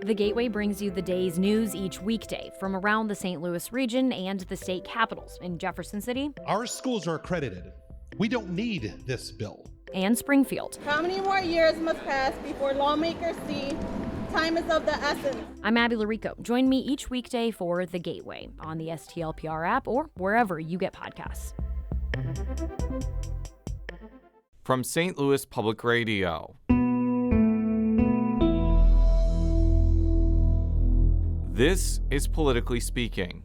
The Gateway brings you the day's news each weekday from around the St. Louis region and the state capitals in Jefferson City. Our schools are accredited. We don't need this bill. And Springfield. How many more years must pass before lawmakers see time is of the essence? I'm Abby Larico. Join me each weekday for The Gateway on the STLPR app or wherever you get podcasts. From St. Louis Public Radio. This is Politically Speaking.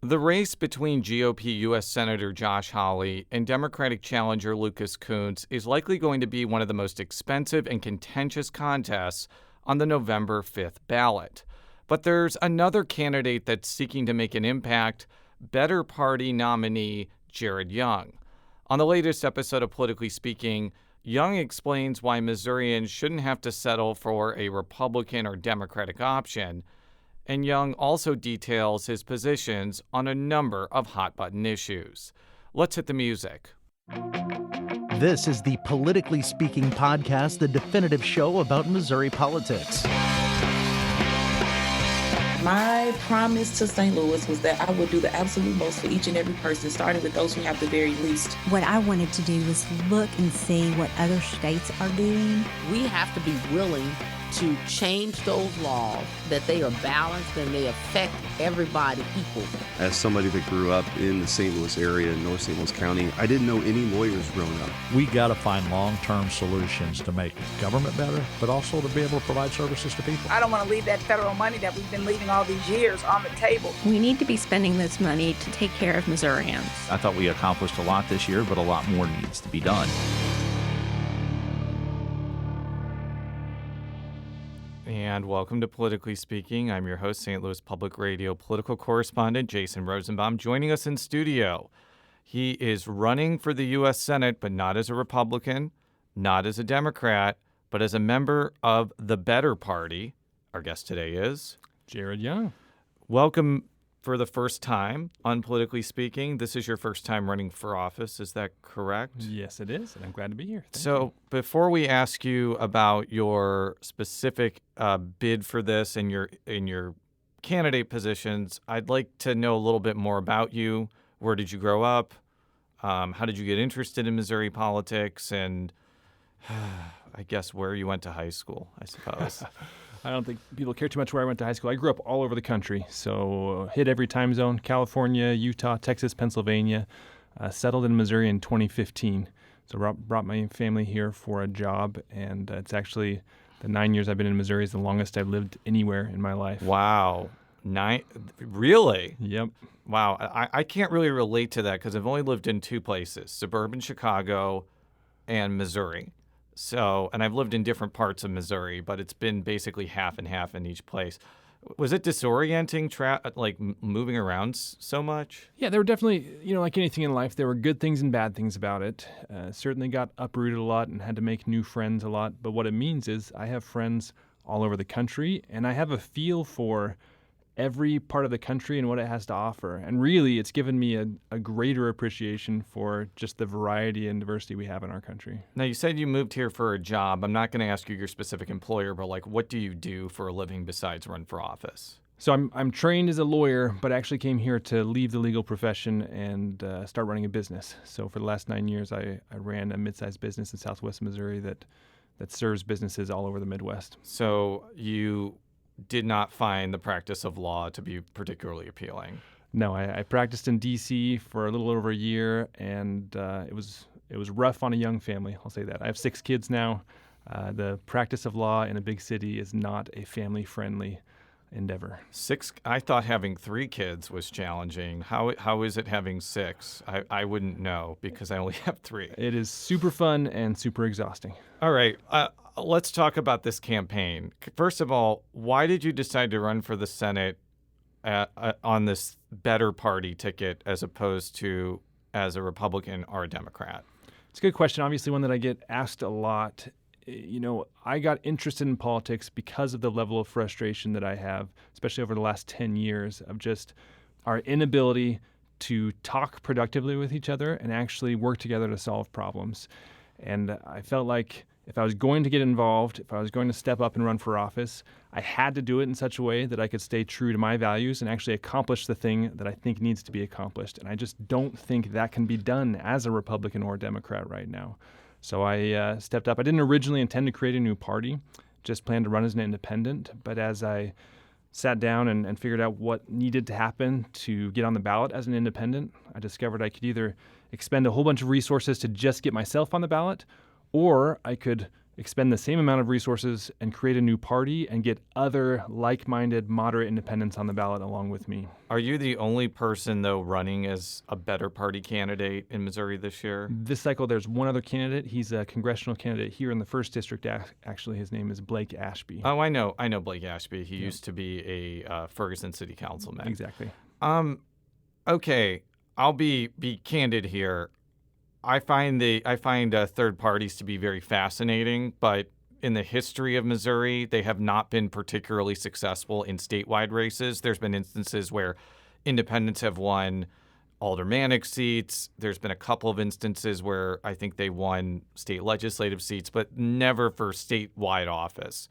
The race between GOP U.S. Senator Josh Hawley and Democratic challenger Lucas Kunce is likely going to be one of the most expensive and contentious contests on the November 5th ballot. But there's another candidate that's seeking to make an impact, Better Party nominee Jared Young. On the latest episode of Politically Speaking, Young explains why Missourians shouldn't have to settle for a Republican or Democratic option. And Young also details his positions on a number of hot-button issues. Let's hit the music. This is the Politically Speaking podcast, the definitive show about Missouri politics. My promise to St. Louis was that I would do the absolute most for each and every person, starting with those who have the very least. What I wanted to do was look and see what other states are doing. We have to be willing to change those laws, that they are balanced and they affect everybody equally. As somebody that grew up in the St. Louis area in North St. Louis County, I didn't know any lawyers growing up. We got to find long-term solutions to make government better, but also to be able to provide services to people. I don't want to leave that federal money that we've been leaving all these years on the table. We need to be spending this money to take care of Missourians. I thought we accomplished a lot this year, but a lot more needs to be done. And welcome to Politically Speaking. I'm your host, St. Louis Public Radio political correspondent Jason Rosenbaum. Joining us in studio, he is running for the U.S. Senate, but not as a Republican, not as a Democrat, but as a member of the Better Party. Our guest today is Jared Young. Welcome for the first time on Politically Speaking. This is your first time running for office, is that correct? Yes, it is, and I'm glad to be here. Thank you. So before we ask you about your specific bid for this and your candidate positions, I'd like to know a little bit more about you. Where did you grow up? How did you get interested in Missouri politics? And I guess where you went to high school, I suppose. I don't think people care too much where I went to high school. I grew up all over the country, so hit every time zone: California, Utah, Texas, Pennsylvania. Settled in Missouri in 2015. So brought my family here for a job, and it's actually the 9 years I've been in Missouri is the longest I've lived anywhere in my life. Wow. Really? Yep. Wow. I can't really relate to that because I've only lived in two places, suburban Chicago and Missouri. So, and I've lived in different parts of Missouri, but it's been basically half and half in each place. Was it disorienting, moving around so much? Yeah, there were definitely, like anything in life, there were good things and bad things about it. Certainly got uprooted a lot and had to make new friends a lot. But what it means is I have friends all over the country, and I have a feel for every part of the country and what it has to offer. And really, it's given me a greater appreciation for just the variety and diversity we have in our country. Now, you said you moved here for a job. I'm not going to ask you your specific employer, but what do you do for a living besides run for office? So I'm trained as a lawyer, but I actually came here to leave the legal profession and start running a business. So for the last 9 years, I ran a mid-sized business in Southwest Missouri that serves businesses all over the Midwest. So you did not find the practice of law to be particularly appealing? No, I practiced in D.C. for a little over a year, and it was rough on a young family, I'll say that. I have 6 kids now. The practice of law in a big city is not a family-friendly endeavor. 6? I thought having 3 kids was challenging. How is it having 6? I wouldn't know because I only have 3. It is super fun and super exhausting. All right. Let's talk about this campaign. First of all, why did you decide to run for the Senate on this Better Party ticket as opposed to as a Republican or a Democrat? It's a good question. Obviously, one that I get asked a lot. I got interested in politics because of the level of frustration that I have, especially over the last 10 years, of just our inability to talk productively with each other and actually work together to solve problems. And I felt like if I was going to get involved, if I was going to step up and run for office, I had to do it in such a way that I could stay true to my values and actually accomplish the thing that I think needs to be accomplished. And I just don't think that can be done as a Republican or a Democrat right now. So I stepped up. I didn't originally intend to create a new party, just planned to run as an independent. But as I sat down and figured out what needed to happen to get on the ballot as an independent, I discovered I could either expend a whole bunch of resources to just get myself on the ballot, or I could expend the same amount of resources and create a new party and get other like-minded, moderate independents on the ballot along with me. Are you the only person, though, running as a better party candidate in Missouri this year? This cycle, there's one other candidate. He's a congressional candidate here in the 1st District. Actually, his name is Blake Ashby. Oh, I know Blake Ashby. He used to be a Ferguson City Councilman. Exactly. Okay, I'll be candid here. I find third parties to be very fascinating, but in the history of Missouri, they have not been particularly successful in statewide races. There's been instances where independents have won aldermanic seats. There's been a couple of instances where I think they won state legislative seats, but never for statewide office.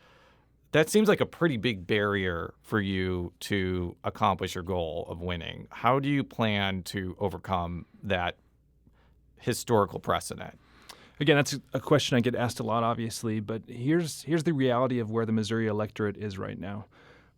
That seems like a pretty big barrier for you to accomplish your goal of winning. How do you plan to overcome that historical precedent? Again, that's a question I get asked a lot, obviously, but here's the reality of where the Missouri electorate is right now.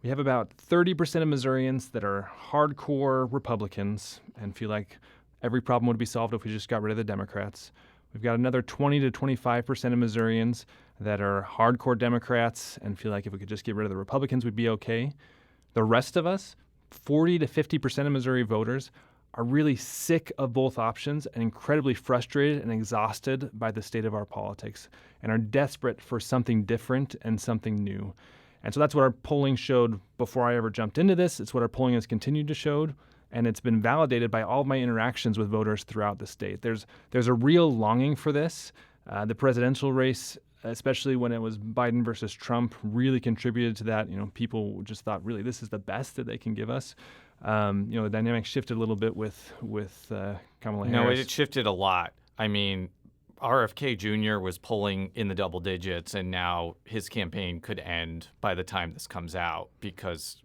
We have about 30% of Missourians that are hardcore Republicans and feel like every problem would be solved if we just got rid of the Democrats. We've got another 20 to 25% of Missourians that are hardcore Democrats and feel like if we could just get rid of the Republicans, we'd be okay. The rest of us, 40 to 50% of Missouri voters, are really sick of both options and incredibly frustrated and exhausted by the state of our politics and are desperate for something different and something new. And so that's what our polling showed before I ever jumped into this. It's what our polling has continued to show, and it's been validated by all of my interactions with voters throughout the state. There's a real longing for this. The presidential race, especially when it was Biden versus Trump, really contributed to that. People just thought, really, this is the best that they can give us. The dynamic shifted a little bit with Kamala Harris. No, it shifted a lot. I mean, RFK Jr. was polling in the double digits, and now his campaign could end by the time this comes out because,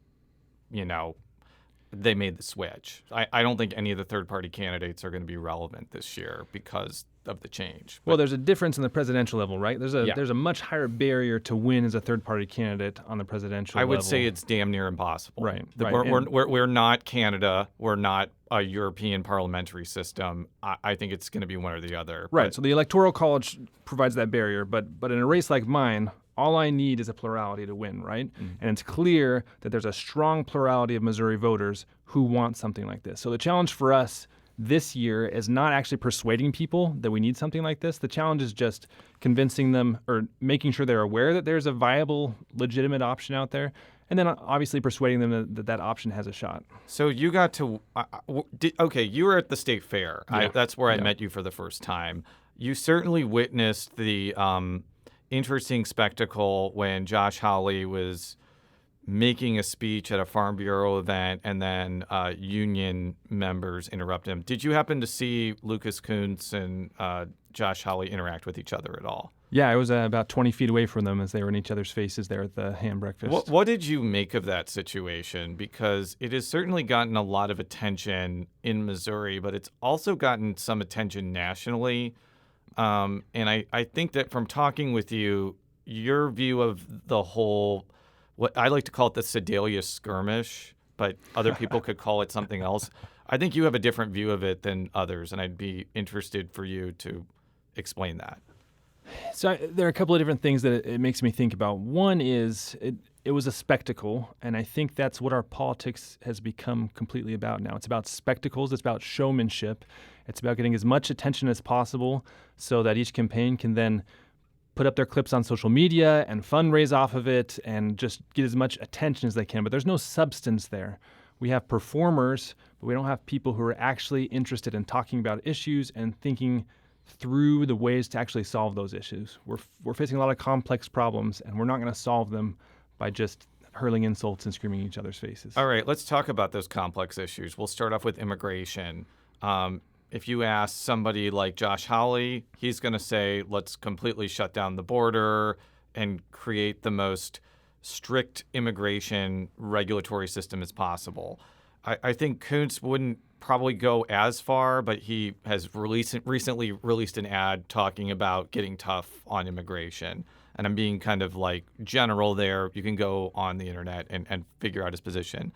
they made the switch. I don't think any of the third-party candidates are going to be relevant this year because of the change. Well, there's a difference in the presidential level, right? There's a much higher barrier to win as a third-party candidate on the presidential level. I would say it's damn near impossible. Right. We're not Canada. We're not a European parliamentary system. I think it's going to be one or the other. Right. So the Electoral College provides that barrier, but in a race like mine, all I need is a plurality to win, right? Mm-hmm. And it's clear that there's a strong plurality of Missouri voters who want something like this. So the challenge for us this year is not actually persuading people that we need something like this. The challenge is just convincing them or making sure they're aware that there's a viable, legitimate option out there, and then obviously persuading them that option has a shot. So you got to you were at the state fair. Yeah. That's where I met you for the first time. You certainly witnessed the interesting spectacle when Josh Hawley was making a speech at a Farm Bureau event and then union members interrupted him. Did you happen to see Lucas Kunce and Josh Hawley interact with each other at all? Yeah, I was about 20 feet away from them as they were in each other's faces there at the ham breakfast. What did you make of that situation? Because it has certainly gotten a lot of attention in Missouri, but it's also gotten some attention nationally. And I think that from talking with you, your view of the whole, what I like to call it the Sedalia skirmish, but other people could call it something else. I think you have a different view of it than others, and I'd be interested for you to explain that. So there are a couple of different things that it makes me think about. One is it was a spectacle, and I think that's what our politics has become completely about now. It's about spectacles. It's about showmanship. It's about getting as much attention as possible so that each campaign can then put up their clips on social media and fundraise off of it and just get as much attention as they can. But there's no substance there. We have performers, but we don't have people who are actually interested in talking about issues and thinking through the ways to actually solve those issues. We're facing a lot of complex problems, and we're not going to solve them by just hurling insults and screaming in each other's faces. All right, let's talk about those complex issues. We'll start off with immigration. if you ask somebody like Josh Hawley, he's going to say, let's completely shut down the border and create the most strict immigration regulatory system as possible. I think Kunce wouldn't probably go as far, but he has recently released an ad talking about getting tough on immigration. And I'm being kind of like general there. You can go on the internet and figure out his position.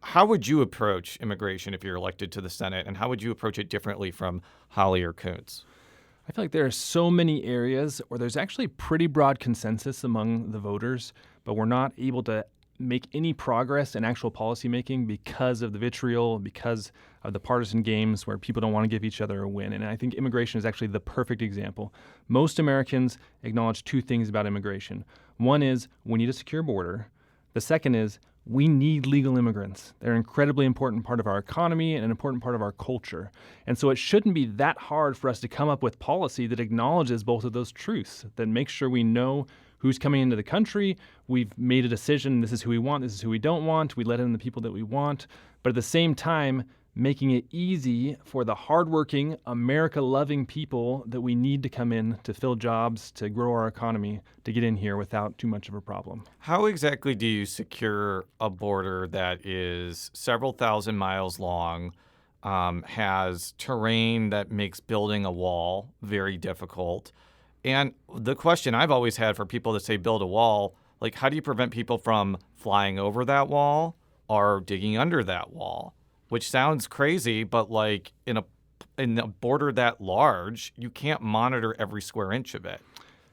How would you approach immigration if you're elected to the Senate, and how would you approach it differently from Hawley or Kunce? I feel like there are so many areas where there's actually pretty broad consensus among the voters, but we're not able to make any progress in actual policymaking because of the vitriol, because of the partisan games where people don't want to give each other a win. And I think immigration is actually the perfect example. Most Americans acknowledge two things about immigration. One is we need a secure border. The second is we need legal immigrants. They're an incredibly important part of our economy and an important part of our culture. And so it shouldn't be that hard for us to come up with policy that acknowledges both of those truths, that makes sure we know who's coming into the country. We've made a decision. This is who we want. This is who we don't want. We let in the people that we want. But at the same time, making it easy for the hardworking, America-loving people that we need to come in to fill jobs, to grow our economy, to get in here without too much of a problem. How exactly do you secure a border that is several thousand miles long, has terrain that makes building a wall very difficult? And the question I've always had for people that say build a wall, like how do you prevent people from flying over that wall or digging under that wall? Which sounds crazy, but like in a border that large, you can't monitor every square inch of it.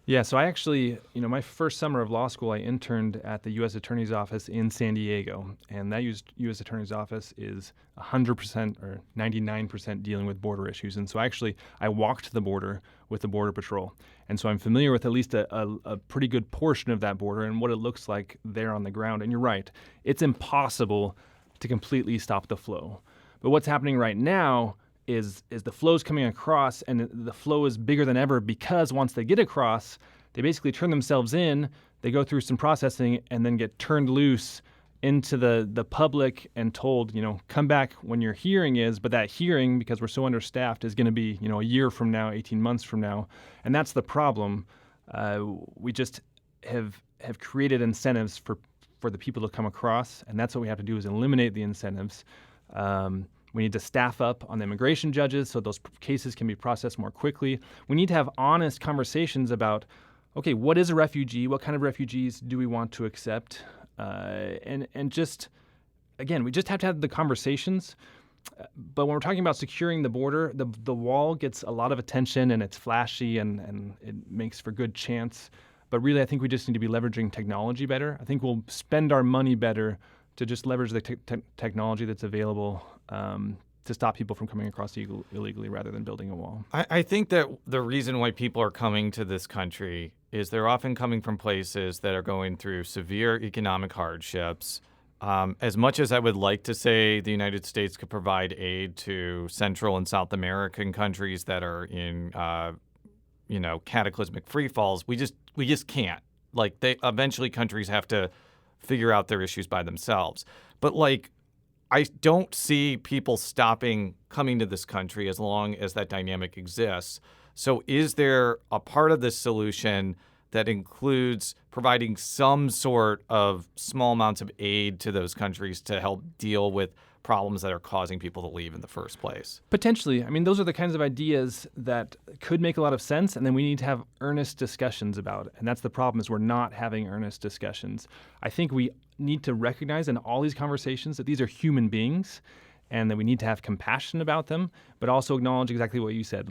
Yeah, so I actually, my first summer of law school, I interned at the U.S. Attorney's Office in San Diego. And that U.S. Attorney's Office is 100% or 99% dealing with border issues. And so I walked the border with the Border Patrol. And so I'm familiar with at least a pretty good portion of that border and what it looks like there on the ground. And you're right, it's impossible to completely stop the flow. But what's happening right now is the flow's coming across, and the flow is bigger than ever because once they get across, they basically turn themselves in, they go through some processing, and then get turned loose into the public and told, come back when your hearing is. But that hearing, because we're so understaffed, is going to be, a year from now, 18 months from now. And that's the problem. We just have created incentives for the people to come across, and that's what we have to do is eliminate the incentives. We need to staff up on the immigration judges so those cases can be processed more quickly. We need to have honest conversations about, okay, what is a refugee? What kind of refugees do we want to accept? And just, again, we just have to have the conversations. But when we're talking about securing the border, the wall gets a lot of attention, and it's flashy, and it makes for good chants. But really, I think we just need to be leveraging technology better. I think we'll spend our money better to just leverage the technology that's available to stop people from coming across illegally rather than building a wall. I think that the reason why people are coming to this country is they're often coming from places that are going through severe economic hardships. As much as I would like to say the United States could provide aid to Central and South American countries that are in cataclysmic free falls, we just can't. Like, eventually countries have to figure out their issues by themselves. But I don't see people stopping coming to this country as long as that dynamic exists. So is there a part of this solution that includes providing some sort of small amounts of aid to those countries to help deal with problems that are causing people to leave in the first place? Potentially. I mean, those are the kinds of ideas that could make a lot of sense, and then we need to have earnest discussions about it. And that's the problem, is we're not having earnest discussions. I think we need to recognize in all these conversations that these are human beings and that we need to have compassion about them, but also acknowledge exactly what you said.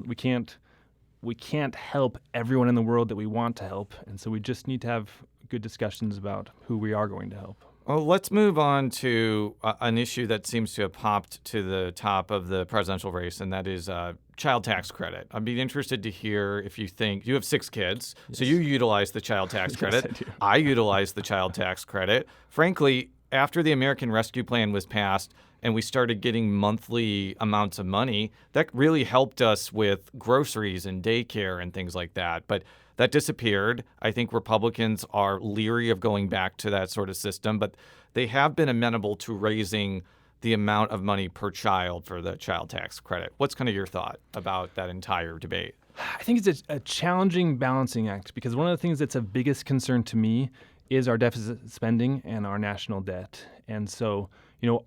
We can't help everyone in the world that we want to help, and so we just need to have good discussions about who we are going to help. Well, let's move on to an issue that seems to have popped to the top of the presidential race, and that is child tax credit. I'd be interested to hear if you think you have 6 kids, yes. So you utilize the child tax credit. Yes, I do. I utilize the child tax credit. Frankly, after the American Rescue Plan was passed and we started getting monthly amounts of money, that really helped us with groceries and daycare and things like that. But that disappeared. I think Republicans are leery of going back to that sort of system, but they have been amenable to raising the amount of money per child for the child tax credit. What's kind of your thought about that entire debate? I think it's a challenging balancing act because one of the things that's of biggest concern to me is our deficit spending and our national debt. And so,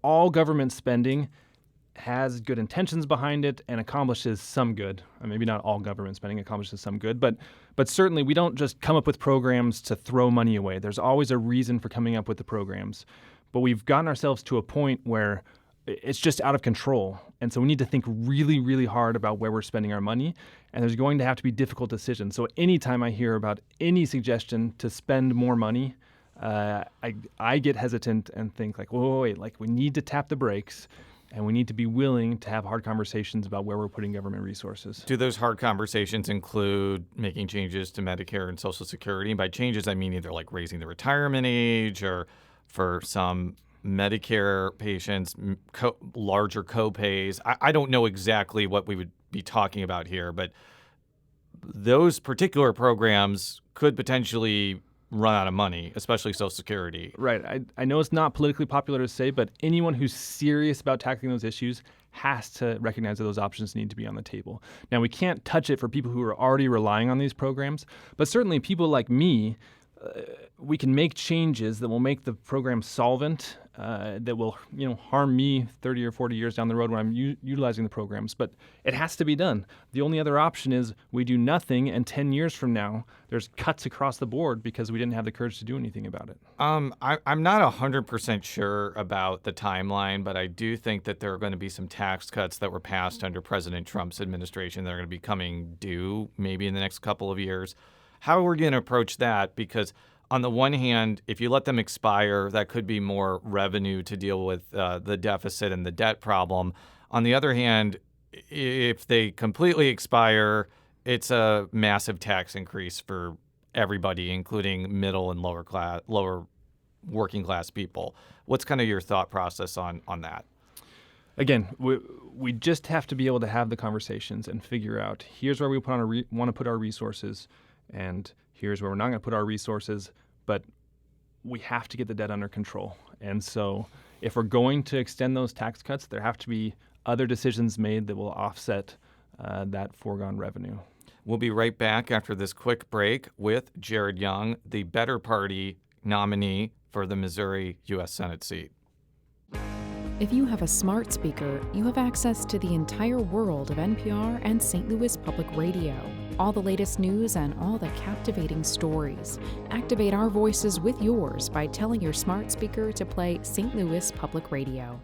all government spending has good intentions behind it and accomplishes some good. Maybe not all government spending accomplishes some good, but certainly we don't just come up with programs to throw money away. There's always a reason for coming up with the programs. But we've gotten ourselves to a point where it's just out of control. And so we need to think really, really hard about where we're spending our money. And there's going to have to be difficult decisions. So anytime I hear about any suggestion to spend more money, I get hesitant and think wait, we need to tap the brakes. And we need to be willing to have hard conversations about where we're putting government resources. Do those hard conversations include making changes to Medicare and Social Security? And by changes, I mean either raising the retirement age or for some Medicare patients, larger co-pays. I don't know exactly what we would be talking about here, but those particular programs could potentially run out of money, especially Social Security. Right. I know it's not politically popular to say, but anyone who's serious about tackling those issues has to recognize that those options need to be on the table. Now, we can't touch it for people who are already relying on these programs, but certainly people like me, we can make changes that will make the program solvent, that will harm me 30 or 40 years down the road when I'm utilizing the programs. But it has to be done. The only other option is we do nothing, and 10 years from now, there's cuts across the board because we didn't have the courage to do anything about it. I'm not 100% sure about the timeline, but I do think that there are going to be some tax cuts that were passed under President Trump's administration that are going to be coming due maybe in the next couple of years. How are we going to approach that? Because on the one hand, if you let them expire, that could be more revenue to deal with the deficit and the debt problem. On the other hand, if they completely expire, it's a massive tax increase for everybody, including middle and lower working class people. What's kind of your thought process on that? Again, we just have to be able to have the conversations and figure out here's where we want to put our resources, and here's where we're not going to put our resources, but we have to get the debt under control. And so if we're going to extend those tax cuts, there have to be other decisions made that will offset that foregone revenue. We'll be right back after this quick break with Jared Young, the Better Party nominee for the Missouri U.S. Senate seat. If you have a smart speaker, you have access to the entire world of NPR and St. Louis Public Radio. All the latest news and all the captivating stories. Activate our voices with yours by telling your smart speaker to play St. Louis Public Radio.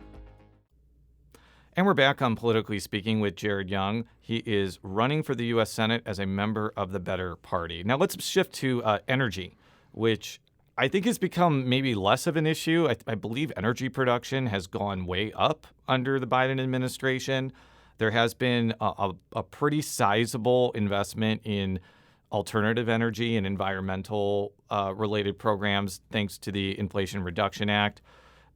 And we're back on Politically Speaking with Jared Young. He is running for the U.S. Senate as a member of the Better Party. Now let's shift to energy, which I think has become maybe less of an issue. I believe energy production has gone way up under the Biden administration. There has been a pretty sizable investment in alternative energy and environmental related programs thanks to the Inflation Reduction Act.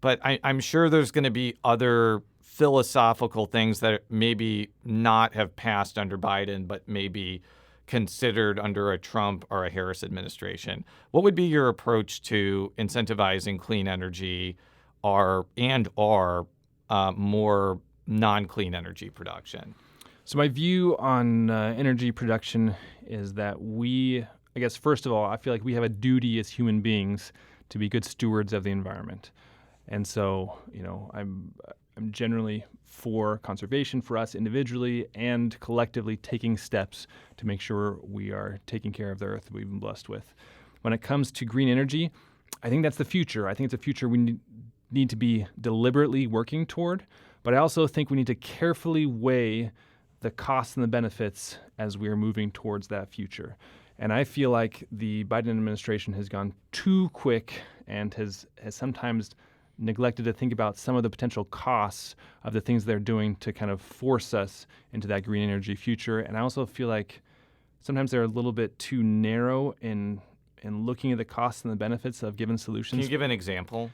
But I'm sure there's going to be other philosophical things that maybe not have passed under Biden, but maybe considered under a Trump or a Harris administration. What would be your approach to incentivizing clean energy or more non-clean energy production? So my view on energy production is that first of all, I feel like we have a duty as human beings to be good stewards of the environment. And so, I'm generally for conservation for us individually and collectively taking steps to make sure we are taking care of the earth we've been blessed with. When it comes to green energy, I think that's the future. I think it's a future we need to be deliberately working toward, but I also think we need to carefully weigh the costs and the benefits as we are moving towards that future. And I feel like the Biden administration has gone too quick and has sometimes neglected to think about some of the potential costs of the things they're doing to kind of force us into that green energy future. And I also feel like sometimes they're a little bit too narrow in looking at the costs and the benefits of given solutions. Can you give an example?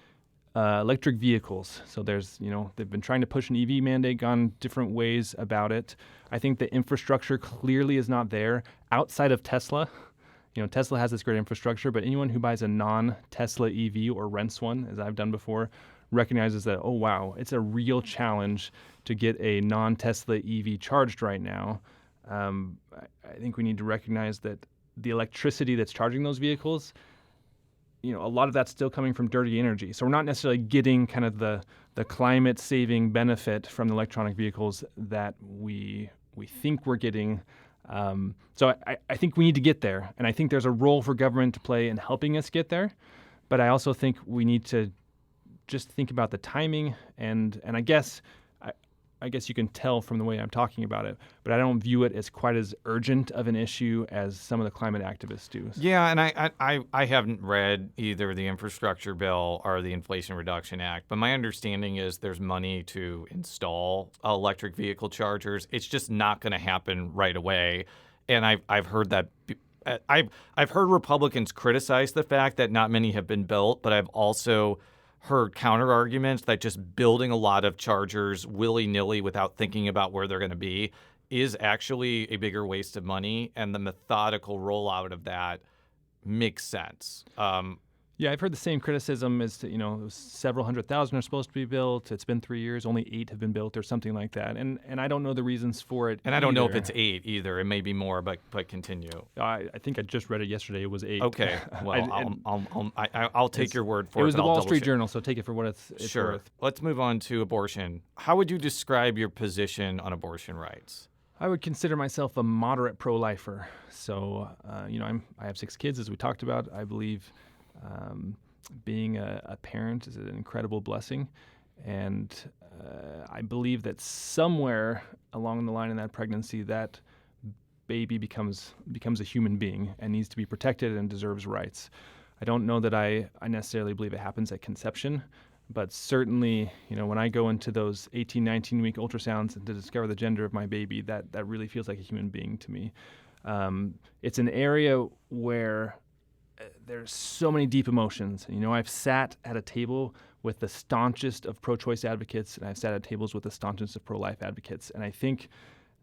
Electric vehicles. So there's, they've been trying to push an EV mandate, gone different ways about it. I think the infrastructure clearly is not there outside of Tesla. Tesla has this great infrastructure, but anyone who buys a non-Tesla EV or rents one, as I've done before, recognizes that, oh, wow, it's a real challenge to get a non-Tesla EV charged right now. I think we need to recognize that the electricity that's charging those vehicles, a lot of that's still coming from dirty energy. So we're not necessarily getting kind of the climate-saving benefit from the electronic vehicles that we think we're getting. So I think we need to get there, and I think there's a role for government to play in helping us get there. But I also think we need to just think about the timing, and I guess you can tell from the way I'm talking about it, but I don't view it as quite as urgent of an issue as some of the climate activists do. Yeah, and I haven't read either the infrastructure bill or the Inflation Reduction Act, but my understanding is there's money to install electric vehicle chargers. It's just not going to happen right away, and I've heard that. I've heard Republicans criticize the fact that not many have been built, but I've also heard counter arguments that just building a lot of chargers willy-nilly without thinking about where they're going to be is actually a bigger waste of money, and the methodical rollout of that makes sense. Yeah, I've heard the same criticism as to, several 100,000 are supposed to be built. It's been 3 years, only 8 have been built or something like that. And I don't know the reasons for it. And I don't know if it's 8 either. It may be more, but continue. I think I just read it yesterday. It was 8. Okay. Well, I'll take your word for it. It was the Wall Street Journal, so take it for what it's sure. worth. Let's move on to abortion. How would you describe your position on abortion rights? I would consider myself a moderate pro-lifer. So, I have 6 kids, as we talked about. I believe being a parent is an incredible blessing, and I believe that somewhere along the line in that pregnancy, that baby becomes a human being and needs to be protected and deserves rights. I don't know that I necessarily believe it happens at conception, but certainly, when I go into those 18, 19-week ultrasounds to discover the gender of my baby, that really feels like a human being to me. It's an area where there's so many deep emotions. I've sat at a table with the staunchest of pro-choice advocates, and I've sat at tables with the staunchest of pro-life advocates, and I think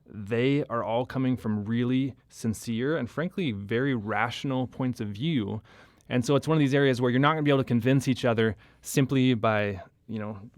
they are all coming from really sincere and frankly very rational points of view. And so it's one of these areas where you're not going to be able to convince each other simply by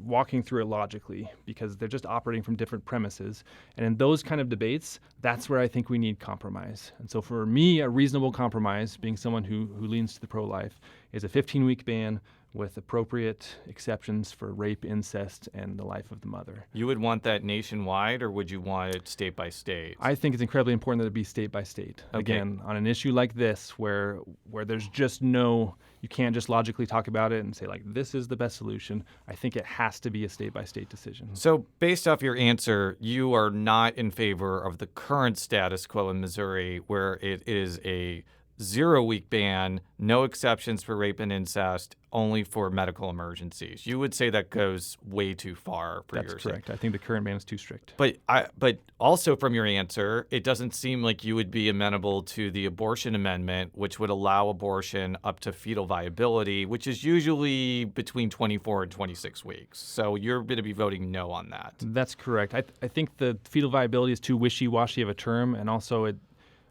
walking through it logically, because they're just operating from different premises. And in those kind of debates, that's where I think we need compromise. And so for me, a reasonable compromise, being someone who leans to the pro-life, is a 15-week ban with appropriate exceptions for rape, incest, and the life of the mother. You would want that nationwide, or would you want it state by state? I think it's incredibly important that it be state by state. Okay. Again, on an issue like this, where there's just you can't just logically talk about it and say, this is the best solution. I think it has to be a state by state decision. So based off your answer, you are not in favor of the current status quo in Missouri, where it is a 0-week ban, no exceptions for rape and incest, only for medical emergencies. You would say that goes way too far for yours. That's correct. I think the current ban is too strict. But also from your answer, it doesn't seem like you would be amenable to the abortion amendment, which would allow abortion up to fetal viability, which is usually between 24 and 26 weeks. So you're going to be voting no on that. That's correct. I think the fetal viability is too wishy-washy of a term, and also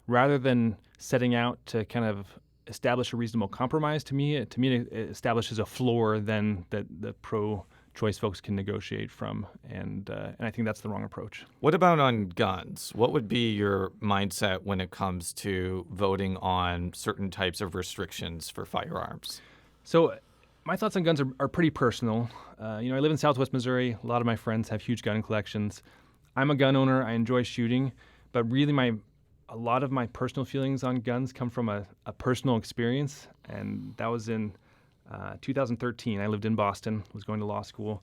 rather than setting out to kind of establish a reasonable compromise, to me it establishes a floor then that the pro-choice folks can negotiate from, and I think that's the wrong approach. What about on guns? What would be your mindset when it comes to voting on certain types of restrictions for firearms? So my thoughts on guns are pretty personal. I live in Southwest Missouri. A lot of my friends have huge gun collections. I'm a gun owner. I enjoy shooting, but really a lot of my personal feelings on guns come from a personal experience, and that was in 2013. I lived in Boston, was going to law school,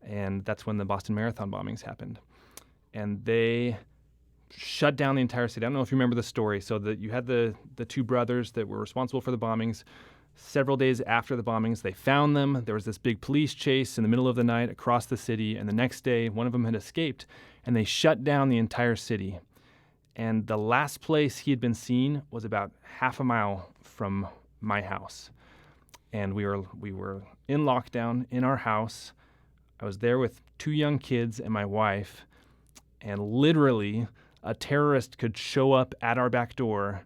and that's when the Boston Marathon bombings happened. And they shut down the entire city. I don't know if you remember the story. So you had the 2 brothers that were responsible for the bombings. Several days after the bombings, they found them. There was this big police chase in the middle of the night across the city, and the next day, one of them had escaped, and they shut down the entire city. And the last place he had been seen was about half a mile from my house. And we were in lockdown in our house. I was there with 2 young kids and my wife. And literally, a terrorist could show up at our back door,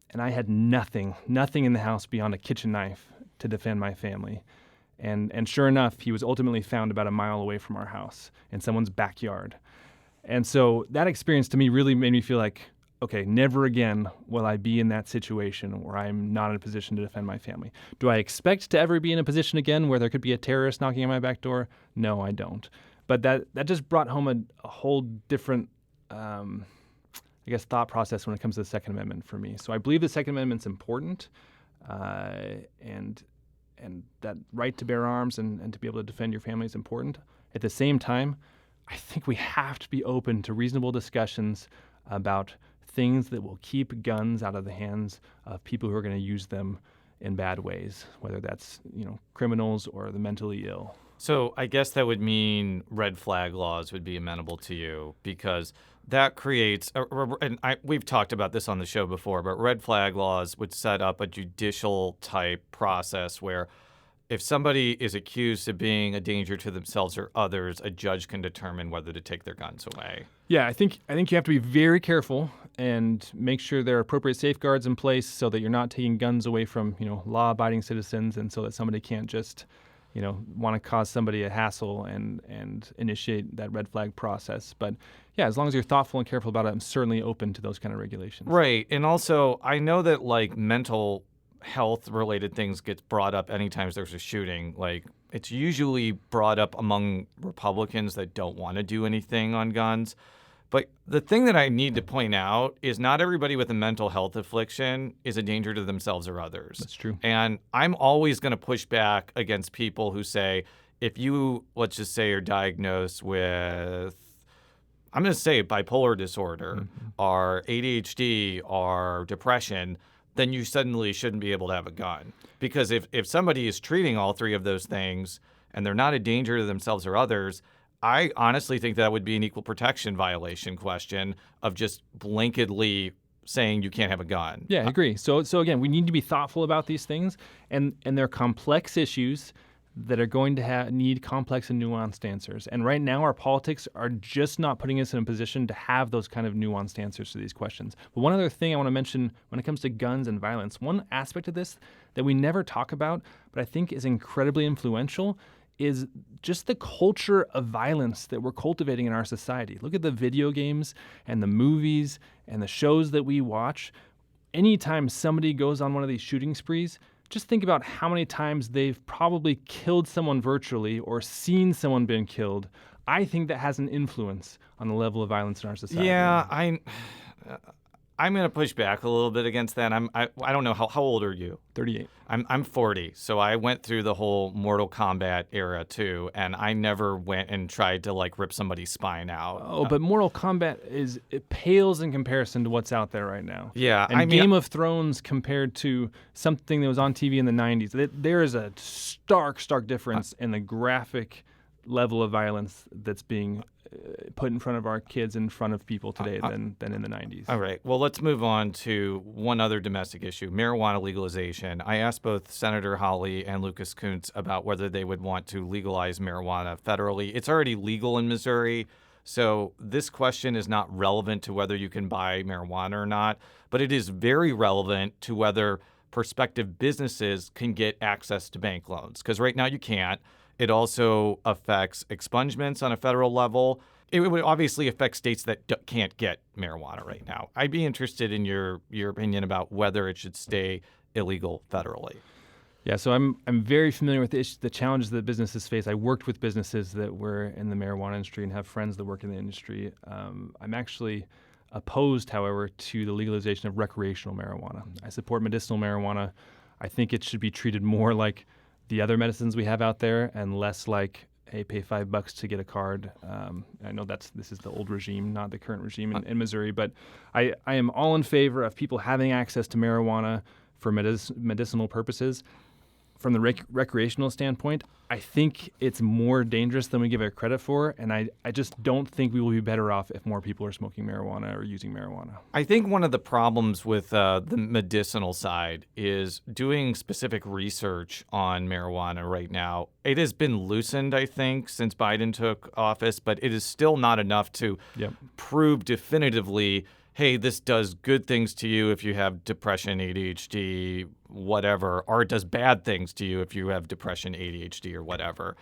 and I had nothing in the house beyond a kitchen knife to defend my family. And sure enough, he was ultimately found about a mile away from our house in someone's backyard. And so that experience to me really made me feel like, okay, never again will I be in that situation where I'm not in a position to defend my family. Do I expect to ever be in a position again where there could be a terrorist knocking on my back door? No, I don't. But that just brought home a whole different, thought process when it comes to the Second Amendment for me. So I believe the Second Amendment's important, and that right to bear arms and to be able to defend your family is important. At the same time, I think we have to be open to reasonable discussions about things that will keep guns out of the hands of people who are going to use them in bad ways, whether that's criminals or the mentally ill. So I guess that would mean red flag laws would be amenable to you, because that creates, we've talked about this on the show before, but red flag laws would set up a judicial type process where if somebody is accused of being a danger to themselves or others, a judge can determine whether to take their guns away. Yeah, I think you have to be very careful and make sure there are appropriate safeguards in place so that you're not taking guns away from, law-abiding citizens, and so that somebody can't just, want to cause somebody a hassle and initiate that red flag process. But yeah, as long as you're thoughtful and careful about it, I'm certainly open to those kind of regulations. Right. And also, I know that mental health related things gets brought up anytime there's a shooting. It's usually brought up among Republicans that don't want to do anything on guns. But the thing that I need to point out is not everybody with a mental health affliction is a danger to themselves or others. That's true. And I'm always going to push back against people who say, if you, let's just say, are diagnosed with, I'm going to say bipolar disorder or ADHD or depression, then you suddenly shouldn't be able to have a gun. Because if somebody is treating all three of those things and they're not a danger to themselves or others, I honestly think that would be an equal protection violation question of just blanketly saying you can't have a gun. Yeah, I agree. So again, we need to be thoughtful about these things, and they're complex issues that are going to need complex and nuanced answers. And right now, our politics are just not putting us in a position to have those kind of nuanced answers to these questions. But one other thing I want to mention when it comes to guns and violence, one aspect of this that we never talk about, but I think is incredibly influential, is just the culture of violence that we're cultivating in our society. Look at the video games and the movies and the shows that we watch. Anytime somebody goes on one of these shooting sprees, just think about how many times they've probably killed someone virtually or seen someone being killed. I think that has an influence on the level of violence in our society. Yeah, I'm going to push back a little bit against that. I don't know, how old are you? 38. I'm 40, so I went through the whole Mortal Kombat era too, and I never went and tried to rip somebody's spine out. Oh, but Mortal Kombat it pales in comparison to what's out there right now. Yeah, and Game of Thrones compared to something that was on TV in the 90s, there is a stark difference in the graphic level of violence that's being put in front of our kids, in front of people today than in the 90s. All right. Well, let's move on to one other domestic issue, marijuana legalization. I asked both Senator Hawley and Lucas Kunce about whether they would want to legalize marijuana federally. It's already legal in Missouri, so this question is not relevant to whether you can buy marijuana or not, but it is very relevant to whether prospective businesses can get access to bank loans, because right now you can't. It also affects expungements on a federal level. It would obviously affect states that can't get marijuana right now. I'd be interested in your opinion about whether it should stay illegal federally. Yeah, so I'm very familiar with the challenges that businesses face. I worked with businesses that were in the marijuana industry and have friends that work in the industry. I'm actually opposed, however, to the legalization of recreational marijuana. I support medicinal marijuana. I think it should be treated more like the other medicines we have out there and less like, hey, pay $5 to get a card. I know this is the old regime, not the current regime in Missouri, but I am all in favor of people having access to marijuana for medicinal purposes. From the recreational standpoint, I think it's more dangerous than we give it credit for, and I just don't think we will be better off if more people are smoking marijuana or using marijuana. I think one of the problems with the medicinal side is doing specific research on marijuana right now. It has been loosened, I think, since Biden took office, but it is still not enough to prove definitively, hey, this does good things to you if you have depression, ADHD, whatever, or it does bad things to you if you have depression, ADHD, or whatever.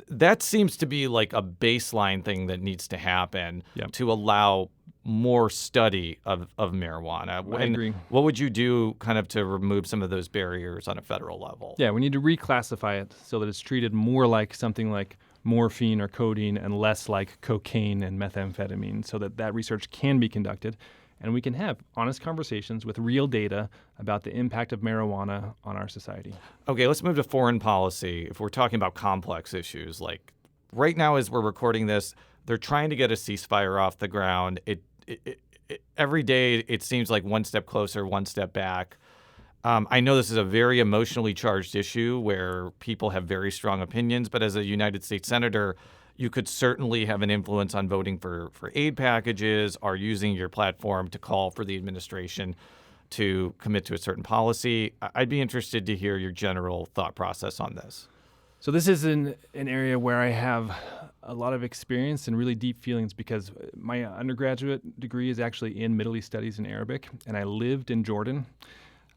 That seems to be like a baseline thing that needs to happen to allow more study of marijuana. I agree. What would you do kind of to remove some of those barriers on a federal level? Yeah, we need to reclassify it so that it's treated more like something like morphine or codeine and less like cocaine and methamphetamine, so that that research can be conducted and we can have honest conversations with real data about the impact of marijuana on our society. Okay, let's move to foreign policy. If we're talking about complex issues, like right now as we're recording this, they're trying to get a ceasefire off the ground. Every day it seems like one step closer, one step back. I know this is a very emotionally charged issue where people have very strong opinions, but as a United States Senator, you could certainly have an influence on voting for aid packages or using your platform to call for the administration to commit to a certain policy. I'd be interested to hear your general thought process on this. So this is an area where I have a lot of experience and really deep feelings because my undergraduate degree is actually in Middle East Studies and Arabic, and I lived in Jordan.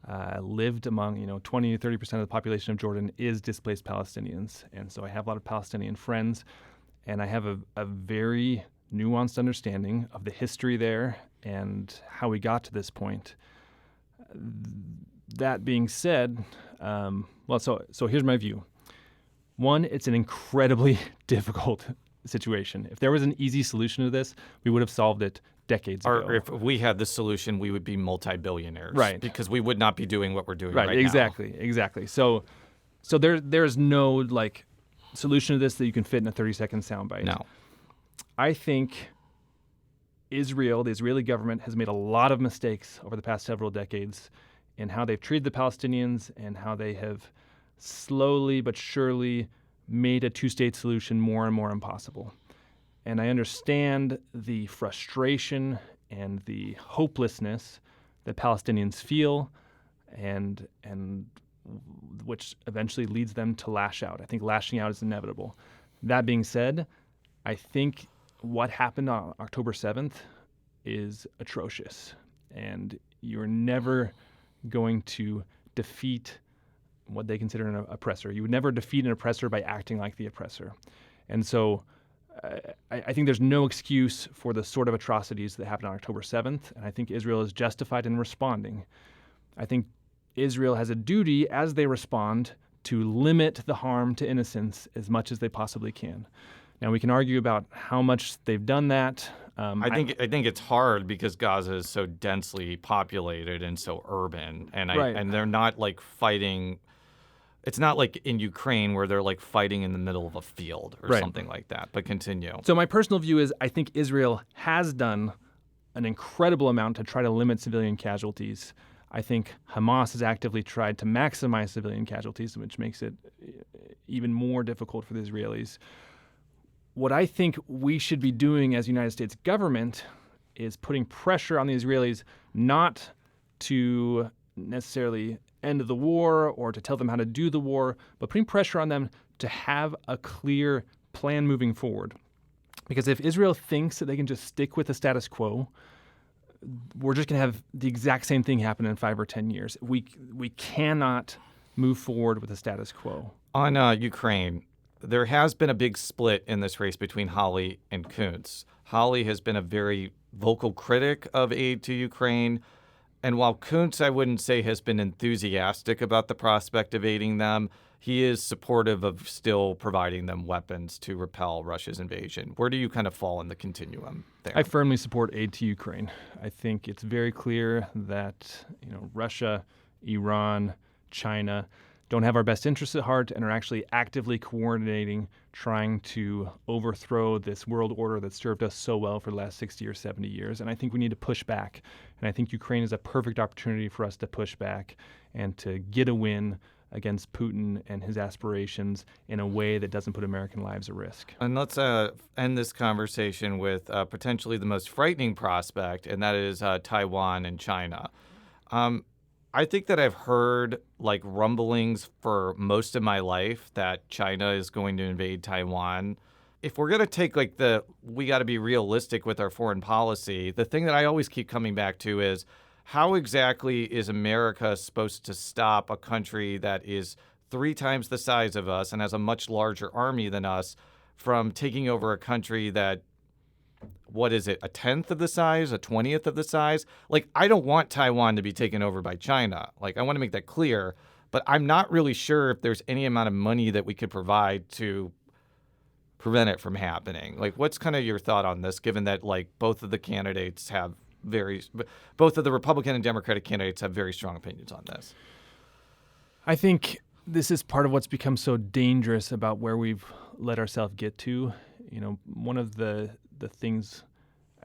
I lived among, 20 to 30% of the population of Jordan is displaced Palestinians. And so I have a lot of Palestinian friends, and I have a very nuanced understanding of the history there and how we got to this point. That being said, so here's my view. One, it's an incredibly difficult situation. If there was an easy solution to this, we would have solved it decades ago. Or if we had the solution, we would be multi-billionaires. Right. Because we would not be doing what we're doing right now. Exactly. So there's no solution to this that you can fit in a 30-second soundbite. No. I think Israel, the Israeli government, has made a lot of mistakes over the past several decades in how they've treated the Palestinians and how they have slowly but surely made a two-state solution more and more impossible. And I understand the frustration and the hopelessness that Palestinians feel and which eventually leads them to lash out. I think lashing out is inevitable. That being said, I think what happened on October 7th is atrocious. And you're never going to defeat what they consider an oppressor. You would never defeat an oppressor by acting like the oppressor. And so I think there's no excuse for the sort of atrocities that happened on October 7th, and I think Israel is justified in responding. I think Israel has a duty, as they respond, to limit the harm to innocents as much as they possibly can. Now, we can argue about how much they've done that. I think it's hard because Gaza is so densely populated and so urban, and they're not fighting. It's not like in Ukraine where they're fighting in the middle of a field or something like that. But continue. So my personal view is I think Israel has done an incredible amount to try to limit civilian casualties. I think Hamas has actively tried to maximize civilian casualties, which makes it even more difficult for the Israelis. What I think we should be doing as United States government is putting pressure on the Israelis not to necessarily end the war or to tell them how to do the war, but putting pressure on them to have a clear plan moving forward. Because if Israel thinks that they can just stick with the status quo, we're just going to have the exact same thing happen in 5 or 10 years. We cannot move forward with the status quo. On Ukraine, there has been a big split in this race between Hawley and Kunce. Hawley has been a very vocal critic of aid to Ukraine. And while Kunce, I wouldn't say, has been enthusiastic about the prospect of aiding them, he is supportive of still providing them weapons to repel Russia's invasion. Where do you kind of fall in the continuum there? I firmly support aid to Ukraine. I think it's very clear that Russia, Iran, China don't have our best interests at heart and are actually actively coordinating, trying to overthrow this world order that's served us so well for the last 60 or 70 years. And I think we need to push back. And I think Ukraine is a perfect opportunity for us to push back and to get a win against Putin and his aspirations in a way that doesn't put American lives at risk. And let's end this conversation with potentially the most frightening prospect, and that is Taiwan and China. I think that I've heard rumblings for most of my life that China is going to invade Taiwan if we're going to take we got to be realistic with our foreign policy, the thing that I always keep coming back to is how exactly is America supposed to stop a country that is 3 times the size of us and has a much larger army than us from taking over a country that, what is it, a 10th of the size, a 20th of the size? Like, I don't want Taiwan to be taken over by China. Like, I want to make that clear, but I'm not really sure if there's any amount of money that we could provide to prevent it from happening. Like, what's kind of your thought on this, given that, like, both of the Republican and Democratic candidates have very strong opinions on this? I think this is part of what's become so dangerous about where we've let ourselves get to. You know, one of the things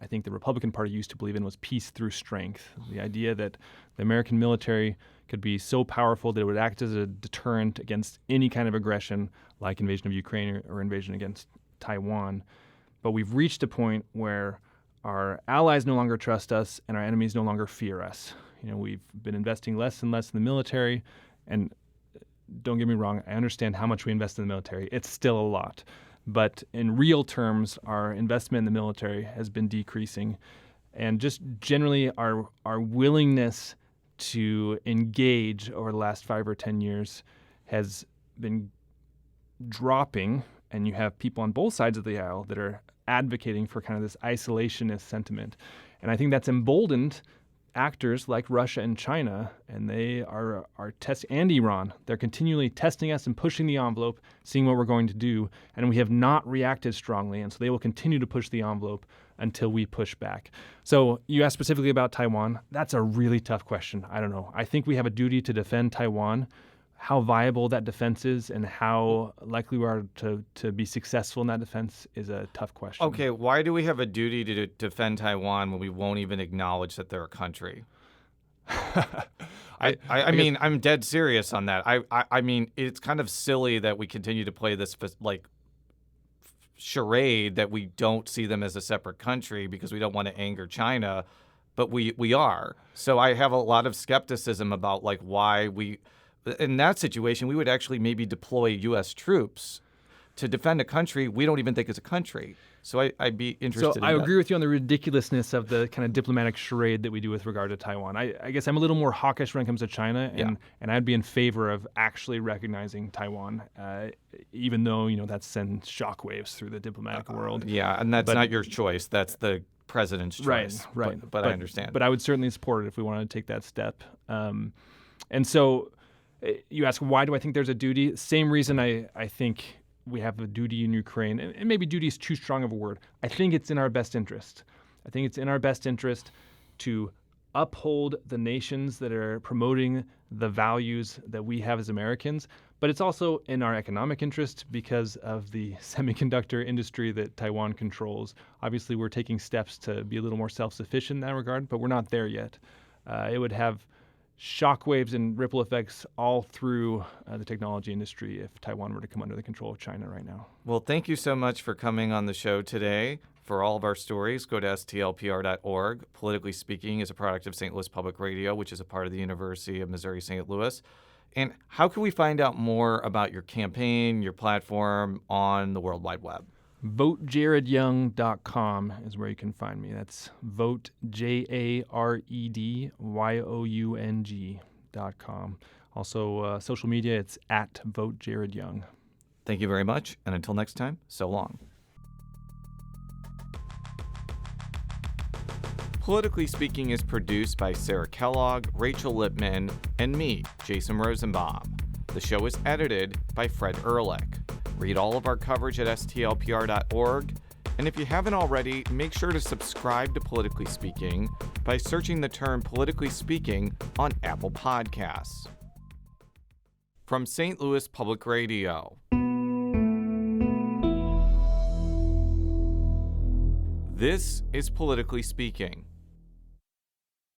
I think the Republican Party used to believe in was peace through strength. The idea that the American military could be so powerful that it would act as a deterrent against any kind of aggression, like invasion of Ukraine or invasion against Taiwan. But we've reached a point where our allies no longer trust us and our enemies no longer fear us. You know, we've been investing less and less in the military, and don't get me wrong, I understand how much we invest in the military. It's still a lot. But in real terms, our investment in the military has been decreasing. And just generally our willingness to engage over the last 5 or 10 years has been dropping. And you have people on both sides of the aisle that are advocating for kind of this isolationist sentiment. And I think that's emboldened actors like Russia and China, and they are and Iran. They're continually testing us and pushing the envelope, seeing what we're going to do, and we have not reacted strongly, and so they will continue to push the envelope until we push back. So you asked specifically about Taiwan. That's a really tough question. I don't know. I think we have a duty to defend Taiwan. How viable that defense is and how likely we are to be successful in that defense is a tough question. Okay, why do we have a duty to defend Taiwan when we won't even acknowledge that they're a country? I mean, I'm dead serious on that. I mean, it's kind of silly that we continue to play this like charade that we don't see them as a separate country because we don't want to anger China, but we are. So I have a lot of skepticism about like why we. In that situation, we would actually maybe deploy U.S. troops to defend a country we don't even think is a country. So I'd be interested in that. I agree with you on the ridiculousness of the kind of diplomatic charade that we do with regard to Taiwan. I guess I'm a little more hawkish when it comes to China, and I'd be in favor of actually recognizing Taiwan, even though, you know, that sends shockwaves through the diplomatic world. Yeah, and that's not your choice. That's the president's choice. Right. But I understand. But I would certainly support it if we wanted to take that step. And so you ask, why do I think there's a duty? Same reason I think we have a duty in Ukraine. And maybe duty is too strong of a word. I think it's in our best interest. I think it's in our best interest to uphold the nations that are promoting the values that we have as Americans. But it's also in our economic interest because of the semiconductor industry that Taiwan controls. Obviously, we're taking steps to be a little more self-sufficient in that regard, but we're not there yet. It would have shockwaves and ripple effects all through the technology industry if Taiwan were to come under the control of China right now. Well, thank you so much for coming on the show today. For all of our stories, go to STLPR.org. Politically Speaking is a product of St. Louis Public Radio, which is a part of the University of Missouri-St. Louis. And how can we find out more about your campaign, your platform on the World Wide Web? VoteJaredYoung.com is where you can find me. That's vote, JaredYoung.com. Also, social media, it's at VoteJaredYoung. Thank you very much. And until next time, so long. Politically Speaking is produced by Sarah Kellogg, Rachel Lippman, and me, Jason Rosenbaum. The show is edited by Fred Ehrlich. Read all of our coverage at STLPR.org. And if you haven't already, make sure to subscribe to Politically Speaking by searching the term Politically Speaking on Apple Podcasts. From St. Louis Public Radio. This is Politically Speaking.